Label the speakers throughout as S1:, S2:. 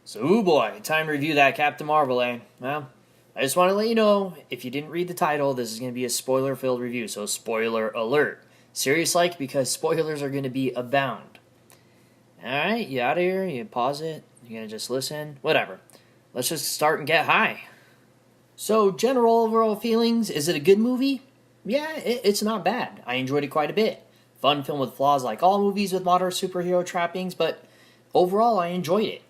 S1: So, ooh boy, time to review that Captain Marvel, eh? Well, I just want to let you know, if you didn't read the title, this is going to be a spoiler-filled review, so spoiler alert. Serious like, because spoilers are going to be abound. Alright, you out of here, you pause it, you're going to just listen, whatever. Let's just start and get high. So, general overall feelings, is it a good movie? Yeah, it's not bad. I enjoyed it quite a bit. Fun film with flaws like all movies with modern superhero trappings, but overall I enjoyed it.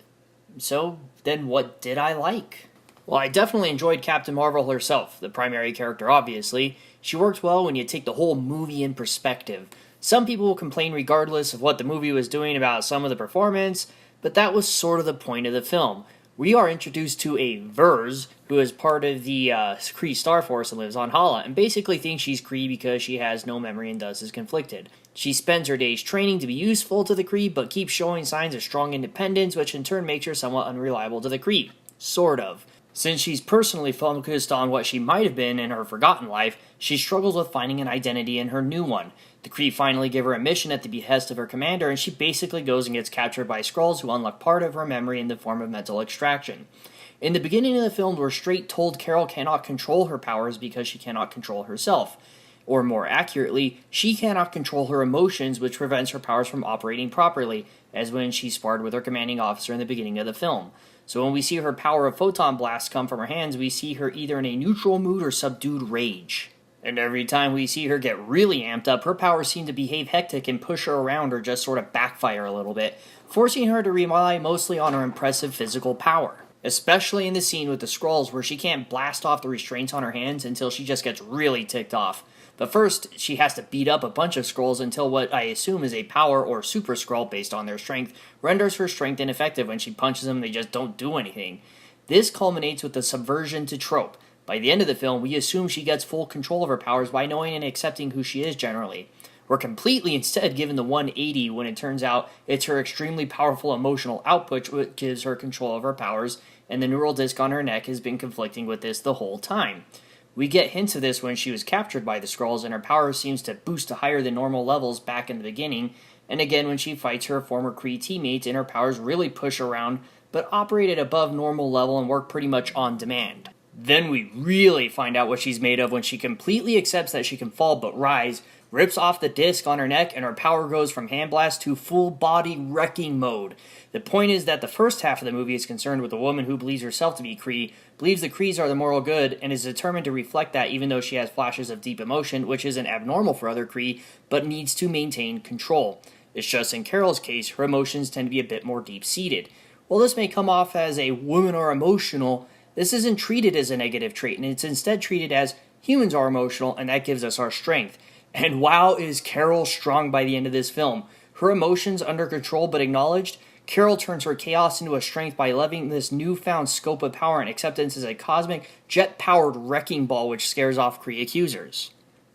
S1: So, then what did I like? Well, I definitely enjoyed Captain Marvel herself, the primary character obviously. She worked well when you take the whole movie in perspective. Some people will complain regardless of what the movie was doing about some of the performance, but that was sort of the point of the film. We are introduced to a Vers, who is part of the Kree Star Force and lives on Hala, and basically thinks she's Kree because she has no memory and thus is conflicted. She spends her days training to be useful to the Kree, but keeps showing signs of strong independence, which in turn makes her somewhat unreliable to the Kree. Sort of. Since she's personally focused on what she might have been in her forgotten life, she struggles with finding an identity in her new one. The Kree finally give her a mission at the behest of her commander, and she basically goes and gets captured by Skrulls who unlock part of her memory in the form of mental extraction. In the beginning of the film, we're straight told Carol cannot control her powers because she cannot control herself. Or more accurately, she cannot control her emotions, which prevents her powers from operating properly, as when she sparred with her commanding officer in the beginning of the film. So when we see her power of photon blasts come from her hands, we see her either in a neutral mood or subdued rage. And every time we see her get really amped up, her powers seem to behave hectic and push her around or just sort of backfire a little bit, forcing her to rely mostly on her impressive physical power. Especially in the scene with the Skrulls where she can't blast off the restraints on her hands until she just gets really ticked off. But first, she has to beat up a bunch of Skrulls until what I assume is a power or super Skrull based on their strength renders her strength ineffective. When she punches them, they just don't do anything. This culminates with the subversion to trope. By the end of the film, we assume she gets full control of her powers by knowing and accepting who she is generally. We're completely instead given the 180 when it turns out it's her extremely powerful emotional output which gives her control of her powers, and the neural disc on her neck has been conflicting with this the whole time. We get hints of this when she was captured by the Skrulls and her power seems to boost to higher than normal levels back in the beginning, and again when she fights her former Kree teammates and her powers really push around but operate at above normal level and work pretty much on demand. Then we really find out what she's made of when she completely accepts that she can fall but rise, rips off the disc on her neck, and her power goes from hand blast to full body wrecking mode. The point is that the first half of the movie is concerned with a woman who believes herself to be Kree, believes the Krees are the moral good, and is determined to reflect that even though she has flashes of deep emotion, which isn't abnormal for other Kree, but needs to maintain control. It's just in Carol's case, her emotions tend to be a bit more deep-seated. While this may come off as a women are emotional, this isn't treated as a negative trait, and it's instead treated as humans are emotional, and that gives us our strength. And wow, is Carol strong by the end of this film. Her emotions under control but acknowledged, Carol turns her chaos into a strength by loving this newfound scope of power and acceptance as a cosmic, jet-powered wrecking ball which scares off Kree accusers.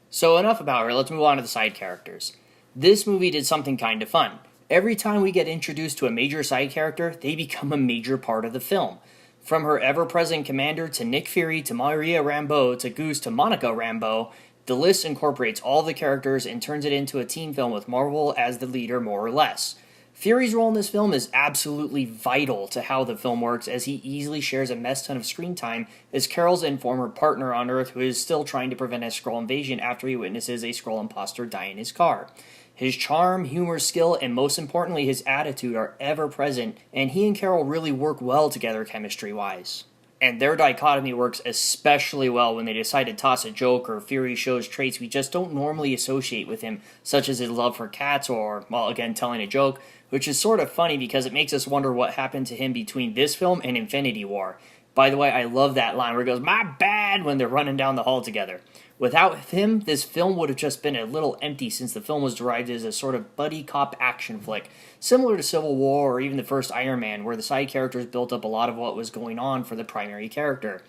S1: So enough about her, let's move on to the side characters. This movie did something kind of fun. Every time we get introduced to a major side character, they become a major part of the film. From her ever-present commander to Nick Fury to Maria Rambeau to Goose to Monica Rambeau, the list incorporates all the characters and turns it into a team film with Mar-Vell as the leader more or less. Fury's role in this film is absolutely vital to how the film works, as he easily shares a mess ton of screen time as Carol's former partner on Earth who is still trying to prevent a Skrull invasion after he witnesses a Skrull imposter die in his car. His charm, humor, skill, and most importantly his attitude are ever present, and he and Carol really work well together chemistry-wise. And their dichotomy works especially well when they decide to toss a joke or Fury shows traits we just don't normally associate with him, such as his love for cats or, well, again, telling a joke, which is sort of funny because it makes us wonder what happened to him between this film and Infinity War. By the way, I love that line where he goes, "My bad," when they're running down the hall together. Without him, this film would have just been a little empty since the film was derived as a sort of buddy cop action flick, similar to Civil War or even the first Iron Man, where the side characters built up a lot of what was going on for the primary character.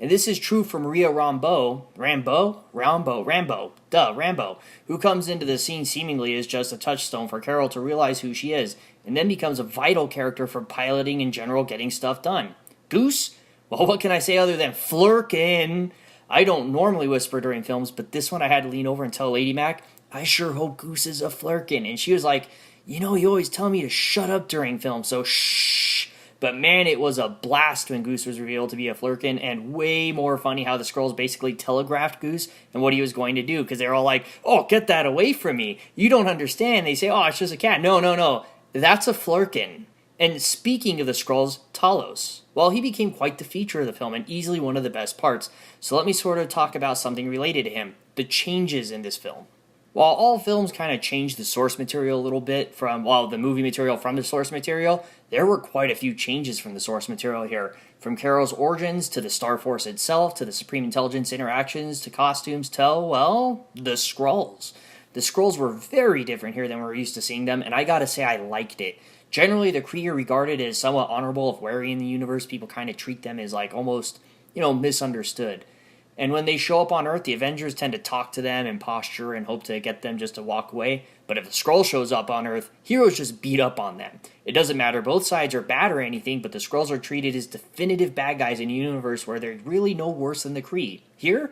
S1: And this is true for Maria Rambeau, who comes into the scene seemingly as just a touchstone for Carol to realize who she is, and then becomes a vital character for piloting in general getting stuff done. Goose? Well, what can I say other than flirkin'? I don't normally whisper during films, but this one I had to lean over and tell Lady Mac, I sure hope Goose is a flirkin'. And she was like, you know, you always tell me to shut up during films, so shh. But man, it was a blast when Goose was revealed to be a Flurkin, and way more funny how the Skrulls basically telegraphed Goose and what he was going to do, because they're all like, oh, get that away from me. You don't understand. They say, oh, it's just a cat. No. That's a Flurkin. And speaking of the Skrulls, Talos. Well, he became quite the feature of the film and easily one of the best parts. So let me sort of talk about something related to him. The changes in this film. While all films kind of changed the source material a little bit from, the movie material from the source material, there were quite a few changes from the source material here. From Carol's origins, to the Star Force itself, to the Supreme Intelligence interactions, to costumes, to, the Skrulls. The Skrulls were very different here than we're used to seeing them, and I gotta say I liked it. Generally, the Kree are regarded as somewhat honorable if wary in the universe. People kind of treat them as like almost, misunderstood. And when they show up on Earth, the Avengers tend to talk to them and posture and hope to get them just to walk away. But if a Skrull shows up on Earth, heroes just beat up on them. It doesn't matter, both sides are bad or anything, but the Skrulls are treated as definitive bad guys in a universe where they're really no worse than the Kree. Here,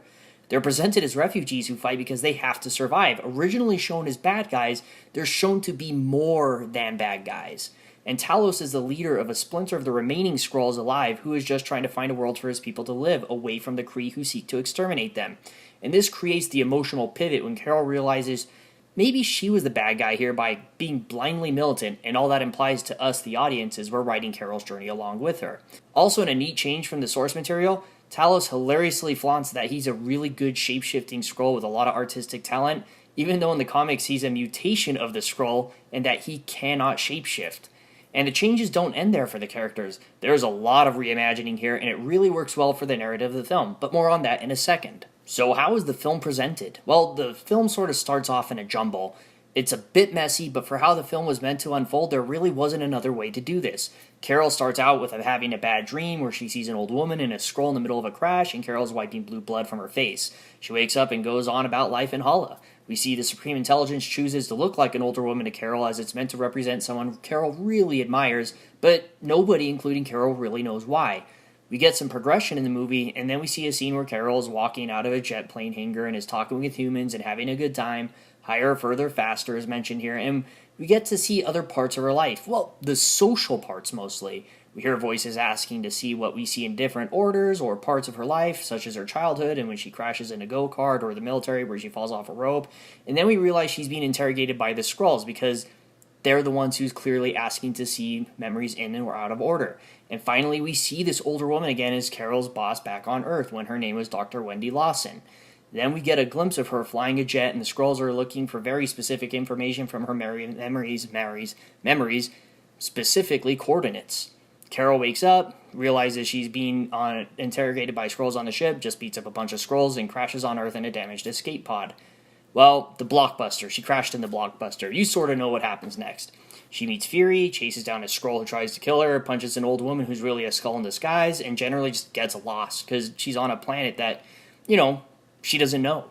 S1: they're presented as refugees who fight because they have to survive. Originally shown as bad guys, they're shown to be more than bad guys. And Talos is the leader of a splinter of the remaining Skrulls alive who is just trying to find a world for his people to live, away from the Kree who seek to exterminate them. And this creates the emotional pivot when Carol realizes maybe she was the bad guy here by being blindly militant, and all that implies to us, the audience, is we're riding Carol's journey along with her. Also, in a neat change from the source material, Talos hilariously flaunts that he's a really good shape-shifting Skrull with a lot of artistic talent, even though in the comics he's a mutation of the Skrull and that he cannot shapeshift. And the changes don't end there for the characters. There's a lot of reimagining here, and it really works well for the narrative of the film, but more on that in a second. So how is the film presented? Well, the film sort of starts off in a jumble. It's a bit messy, but for how the film was meant to unfold, there really wasn't another way to do this. Carol starts out with having a bad dream where she sees an old woman and a Skrull in the middle of a crash, and Carol's wiping blue blood from her face. She wakes up and goes on about life in Hala. We see the Supreme Intelligence chooses to look like an older woman to Carol, as it's meant to represent someone Carol really admires, but nobody, including Carol, really knows why. We get some progression in the movie, and then we see a scene where Carol is walking out of a jet plane hangar and is talking with humans and having a good time. Higher, further, faster is mentioned here, and we get to see other parts of her life. Well, the social parts mostly. We hear voices asking to see what we see in different orders or parts of her life, such as her childhood and when she crashes in a go-kart, or the military where she falls off a rope. And then we realize she's being interrogated by the Skrulls because they're the ones who's clearly asking to see memories in or out of order. And finally, we see this older woman again as Carol's boss back on Earth when her name was Dr. Wendy Lawson. Then we get a glimpse of her flying a jet, and the Skrulls are looking for very specific information from her memories, specifically coordinates. Carol wakes up, realizes she's being interrogated by Skrulls on the ship, just beats up a bunch of Skrulls, and crashes on Earth in a damaged escape pod. Well, the Blockbuster. She crashed in the Blockbuster. You sort of know what happens next. She meets Fury, chases down a Skrull who tries to kill her, punches an old woman who's really a skull in disguise, and generally just gets lost, because she's on a planet that, she doesn't know.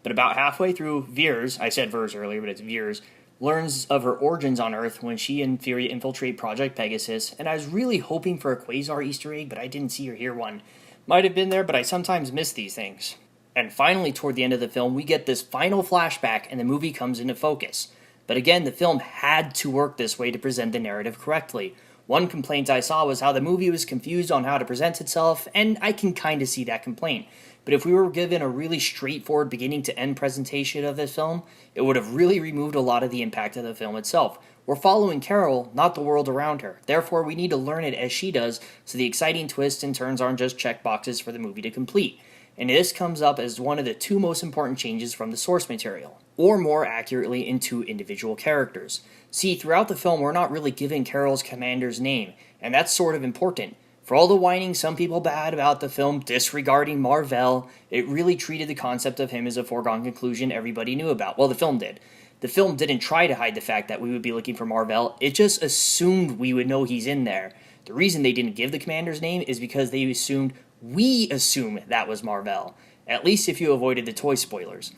S1: But about halfway through, Veers, I said Vers earlier, but it's Veers, learns of her origins on Earth when she and Fury infiltrate Project Pegasus, and I was really hoping for a Quasar Easter egg, but I didn't see or hear one. Might have been there, but I sometimes miss these things. And finally, toward the end of the film, we get this final flashback, and the movie comes into focus. But again, the film had to work this way to present the narrative correctly. One complaint I saw was how the movie was confused on how to present itself, and I can kind of see that complaint. But if we were given a really straightforward beginning to end presentation of this film, it would have really removed a lot of the impact of the film itself. We're following Carol, not the world around her. Therefore, we need to learn it as she does, so the exciting twists and turns aren't just checkboxes for the movie to complete. And this comes up as one of the two most important changes from the source material, or more accurately, into individual characters. See, throughout the film, we're not really given Carol's commander's name, and that's sort of important. For all the whining some people had about the film disregarding Mar-Vell, it really treated the concept of him as a foregone conclusion everybody knew about. Well, the film did. The film didn't try to hide the fact that we would be looking for Mar-Vell, it just assumed we would know he's in there. The reason they didn't give the commander's name is because we assume that was Mar-Vell, at least if you avoided the toy spoilers.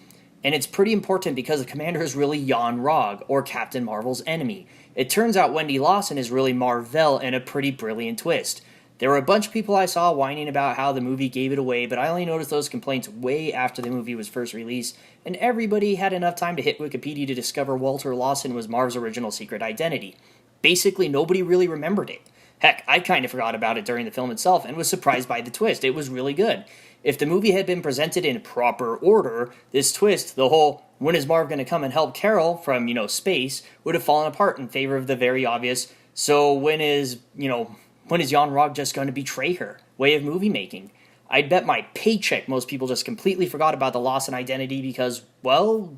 S1: And it's pretty important because the commander is really Yon-Rogg, or Captain Marvel's enemy. It turns out Wendy Lawson is really Mar-Vell in a pretty brilliant twist. There were a bunch of people I saw whining about how the movie gave it away, but I only noticed those complaints way after the movie was first released, and everybody had enough time to hit Wikipedia to discover Walter Lawson was Marv's original secret identity. Basically, nobody really remembered it. Heck, I kind of forgot about it during the film itself and was surprised by the twist. It was really good. If the movie had been presented in proper order, this twist, the whole when is Marv going to come and help Carol from, space, would have fallen apart in favor of the very obvious, so when is Yon-Rogg just going to betray her way of movie making? I'd bet my paycheck most people just completely forgot about the loss in identity because, well,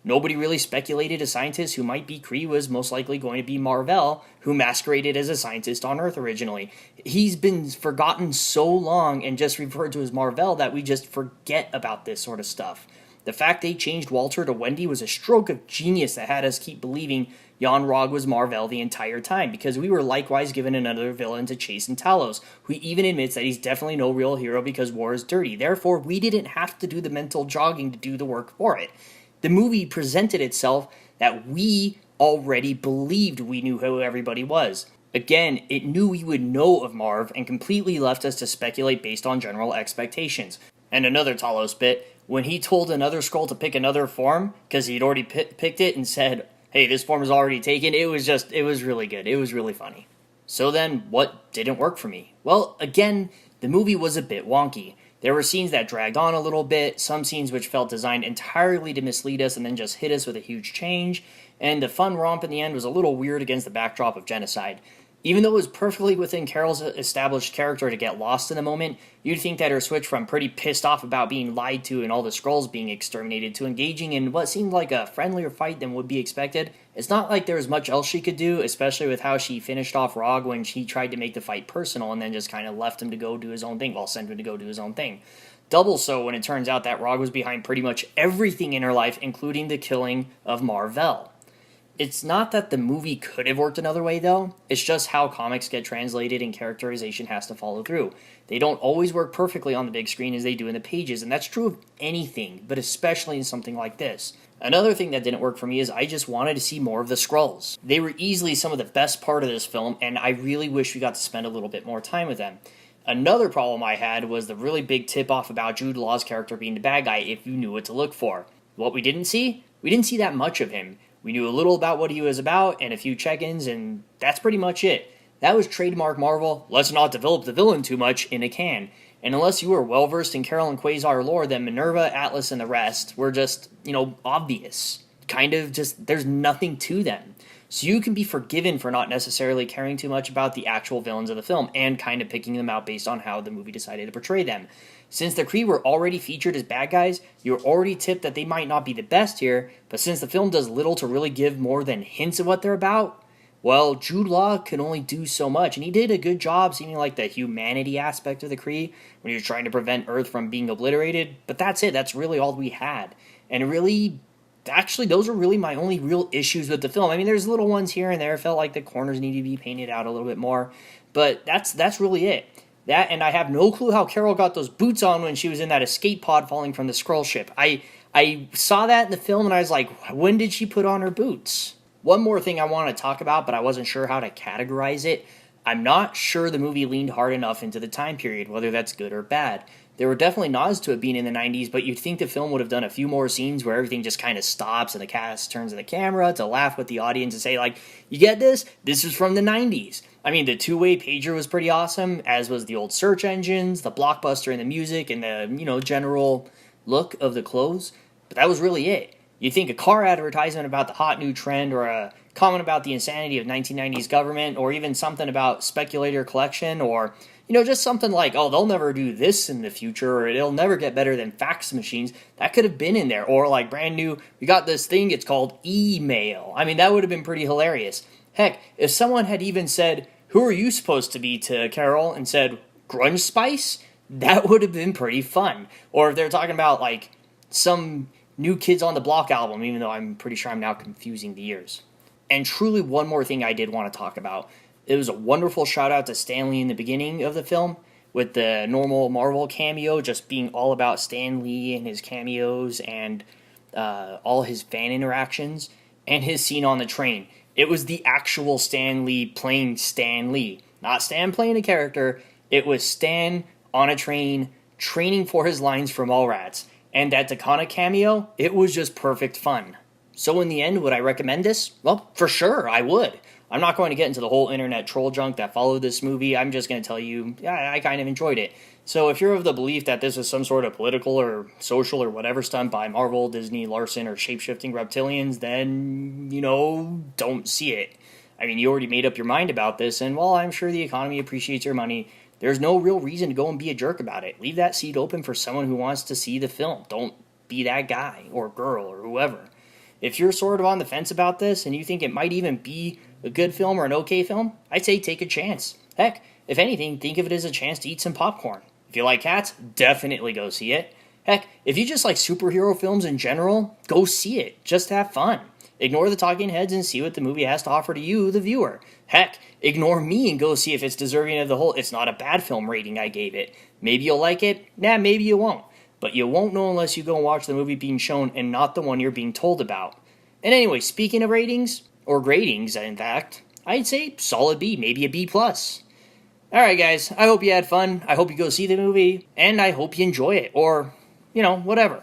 S1: nobody really speculated a scientist who might be Kree was most likely going to be Mar-Vell, who masqueraded as a scientist on Earth originally. He's been forgotten so long and just referred to as Mar-Vell that we just forget about this sort of stuff. The fact they changed Walter to Wendy was a stroke of genius that had us keep believing Yon-Rogg was Mar-Vell the entire time, because we were likewise given another villain to chase in Talos, who even admits that he's definitely no real hero because war is dirty. Therefore, we didn't have to do the mental jogging to do the work for it. The movie presented itself that we already believed we knew who everybody was. Again, it knew we would know of Marv and completely left us to speculate based on general expectations. And another Talos bit, when he told another Skrull to pick another form, because he'd already picked it and said, hey, this form is already taken, it was really good. It was really funny. So then, what didn't work for me? Well, again, the movie was a bit wonky. There were scenes that dragged on a little bit, some scenes which felt designed entirely to mislead us and then just hit us with a huge change, and the fun romp in the end was a little weird against the backdrop of genocide. Even though it was perfectly within Carol's established character to get lost in the moment, you'd think that her switch from pretty pissed off about being lied to and all the Skrulls being exterminated to engaging in what seemed like a friendlier fight than would be expected. It's not like there was much else she could do, especially with how she finished off Rogg when she tried to make the fight personal and then just kind of left him to go do his own thing, sent him to go do his own thing. Double so when it turns out that Rogg was behind pretty much everything in her life, including the killing of Mar-Vell. It's not that the movie could have worked another way, though. It's just how comics get translated and characterization has to follow through. They don't always work perfectly on the big screen as they do in the pages, and that's true of anything, but especially in something like this. Another thing that didn't work for me is I just wanted to see more of the Skrulls. They were easily some of the best part of this film, and I really wish we got to spend a little bit more time with them. Another problem I had was the really big tip-off about Jude Law's character being the bad guy if you knew what to look for. What we didn't see? We didn't see that much of him. We knew a little about what he was about and a few check-ins, and that's pretty much it. That was trademark Mar-Vell, let's not develop the villain too much, in a can. And unless you were well-versed in Carol and Quasar lore, then Minerva, Atlas, and the rest were just, obvious. Kind of just, there's nothing to them. So you can be forgiven for not necessarily caring too much about the actual villains of the film, and kind of picking them out based on how the movie decided to portray them. Since the Kree were already featured as bad guys, you were already tipped that they might not be the best here, but since the film does little to really give more than hints of what they're about, well, Jude Law can only do so much, and he did a good job seeming like the humanity aspect of the Kree when he was trying to prevent Earth from being obliterated, but that's it, that's really all we had. And really, actually, those are really my only real issues with the film. I mean, there's little ones here and there, it felt like the corners needed to be painted out a little bit more, but that's really it. That, and I have no clue how Carol got those boots on when she was in that escape pod falling from the Skrull ship. I saw that in the film and I was like, when did she put on her boots? One more thing I want to talk about, but I wasn't sure how to categorize it. I'm not sure the movie leaned hard enough into the time period, whether that's good or bad. There were definitely nods to it being in the 90s, but you'd think the film would have done a few more scenes where everything just kind of stops and the cast turns to the camera to laugh with the audience and say, like, you get this? This is from the 90s. I mean, the two-way pager was pretty awesome, as was the old search engines, the blockbuster and the music, and the, general look of the clothes. But that was really it. You'd think a car advertisement about the hot new trend, or a comment about the insanity of 1990s government, or even something about speculator collection, or just something like, oh, they'll never do this in the future, or it'll never get better than fax machines. That could have been in there. Or like brand new, we got this thing, it's called email. I mean, that would have been pretty hilarious. Heck, if someone had even said, who are you supposed to be to Carol, and said, Grunge Spice? That would have been pretty fun. Or if they're talking about like some New Kids on the Block album, even though I'm pretty sure I'm now confusing the years. And truly one more thing I did want to talk about. It was a wonderful shout out to Stan Lee in the beginning of the film, with the normal Mar-Vell cameo just being all about Stan Lee and his cameos and all his fan interactions, and his scene on the train. It was the actual Stan Lee playing Stan Lee. Not Stan playing a character, it was Stan on a train training for his lines from Mallrats. And that Takana cameo, it was just perfect fun. So in the end, would I recommend this? Well, for sure, I would. I'm not going to get into the whole internet troll junk that followed this movie. I'm just going to tell you, yeah, I kind of enjoyed it. So if you're of the belief that this is some sort of political or social or whatever stunt by Mar-Vell, Disney, Larson, or shape-shifting reptilians, then, don't see it. I mean, you already made up your mind about this, and while I'm sure the economy appreciates your money, there's no real reason to go and be a jerk about it. Leave that seat open for someone who wants to see the film. Don't be that guy or girl or whoever. If you're sort of on the fence about this and you think it might even be a good film or an okay film, I'd say take a chance. Heck, if anything, think of it as a chance to eat some popcorn. If you like cats, definitely go see it. Heck, if you just like superhero films in general, go see it. Just have fun. Ignore the talking heads and see what the movie has to offer to you, the viewer. Heck, ignore me and go see if it's deserving of the whole "it's not a bad film" rating I gave it. Maybe you'll like it, maybe you won't. But you won't know unless you go and watch the movie being shown and not the one you're being told about. And anyway, speaking of ratings, or gradings in fact, I'd say solid B, maybe a B+. Alright guys, I hope you had fun, I hope you go see the movie, and I hope you enjoy it, or, whatever.